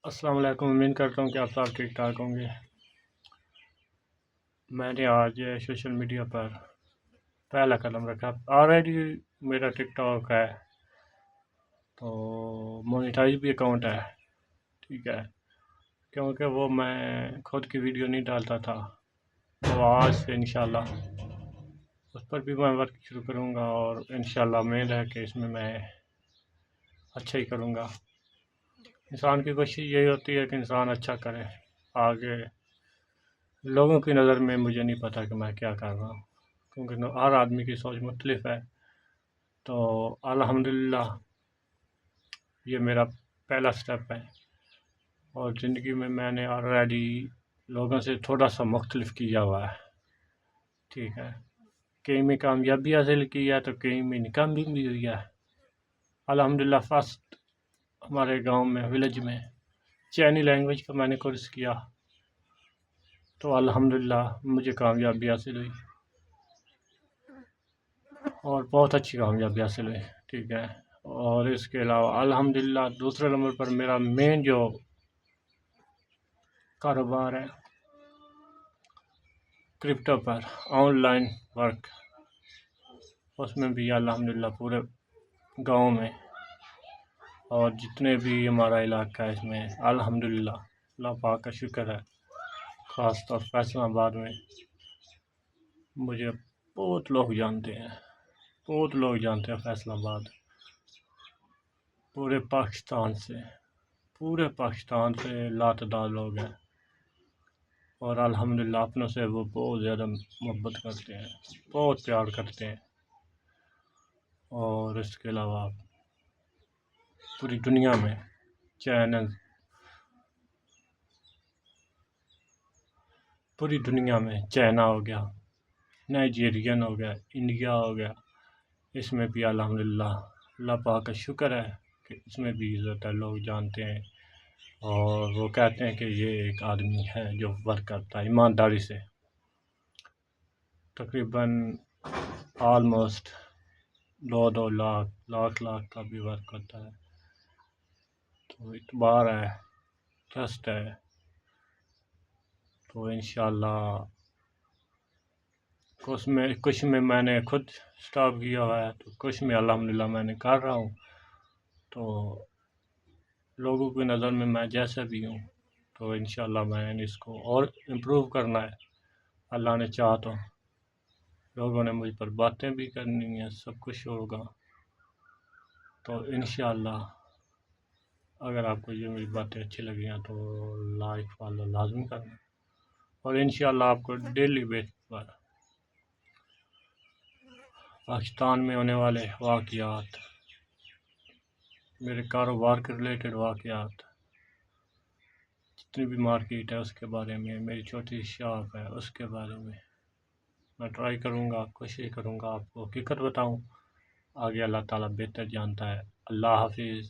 السلام علیکم، امید کرتا ہوں کہ آپ سب ٹھیک ٹھاک ہوں گے۔ میں نے آج سوشل میڈیا پر پہلا قدم رکھا۔ آلریڈی میرا ٹک ٹاک ہے، تو مونیٹائز بھی اکاؤنٹ ہے، ٹھیک ہے، کیونکہ وہ میں خود کی ویڈیو نہیں ڈالتا تھا، تو آج سے انشاءاللہ اس پر بھی میں ورک شروع کروں گا، اور انشاءاللہ امید ہے کہ اس میں اچھا ہی کروں گا۔ انسان کی کوشش یہی ہوتی ہے کہ انسان اچھا کرے۔ آگے لوگوں کی نظر میں مجھے نہیں پتہ کہ میں کیا کر رہا ہوں، کیونکہ ہر آدمی کی سوچ مختلف ہے۔ تو الحمدللہ یہ میرا پہلا سٹیپ ہے، اور زندگی میں نے آلریڈی لوگوں سے تھوڑا سا مختلف کیا ہوا ہے، ٹھیک ہے، کہیں میں کامیابی حاصل کی ہے تو کہیں میں ناکامی بھی ہوئی ہے۔ الحمدللہ فرسٹ ہمارے گاؤں میں، ولیج میں چینی لینگویج کا میں نے کورس کیا، تو الحمدللہ مجھے کامیابی حاصل ہوئی، اور بہت اچھی کامیابی حاصل ہوئی، ٹھیک ہے۔ اور اس کے علاوہ الحمدللہ دوسرے نمبر پر میرا مین جو کاروبار ہے کرپٹو پر آن لائن ورک، اس میں بھی الحمدللہ پورے گاؤں میں اور جتنے بھی ہمارا علاقہ ہے اس میں الحمدللہ اللہ پاک کا شکر ہے، خاص طور فیصل آباد میں مجھے بہت لوگ جانتے ہیں، بہت لوگ جانتے ہیں فیصل آباد، پورے پاکستان سے لاتعداد لوگ ہیں، اور الحمدللہ اپنوں سے وہ بہت زیادہ محبت کرتے ہیں، بہت پیار کرتے ہیں۔ اور اس کے علاوہ پوری دنیا میں چینل، پوری دنیا میں چائنا ہو گیا، نائجیرین ہو گیا، انڈیا ہو گیا، اس میں بھی الحمدللہ اللہ پاک کا شکر ہے کہ اس میں بھی عزت ہے، لوگ جانتے ہیں، اور وہ کہتے ہیں کہ یہ ایک آدمی ہے جو ورک کرتا ہے ایمانداری سے۔ تقریباً آلموسٹ 2 لاکھ کا بھی ورک کرتا ہے، تو اعتبار ہے، ٹرسٹ ہے، تو انشاءاللہ کچھ میں نے خود سٹاپ کیا ہوا ہے، تو کچھ میں الحمدللہ میں نے کر رہا ہوں، تو لوگوں کی نظر میں جیسا بھی ہوں، تو انشاءاللہ میں نے اس کو اور امپروو کرنا ہے، اللہ نے چاہا تو لوگوں نے مجھ پر باتیں بھی کرنی ہیں، سب کچھ ہوگا، تو انشاءاللہ اگر آپ کو یہ میری باتیں اچھی لگی ہیں تو لائک فالو لازمی کرنا، اور انشاءاللہ آپ کو ڈیلی بیس پر پاکستان میں ہونے والے واقعات، میرے کاروبار کے ریلیٹڈ واقعات، جتنی بھی مارکیٹ ہے اس کے بارے میں، میری چھوٹی شاپ ہے اس کے بارے میں ٹرائی کروں گا، کوشش کروں گا آپ کو حقیقت بتاؤں۔ آگے اللہ تعالیٰ بہتر جانتا ہے۔ اللہ حافظ۔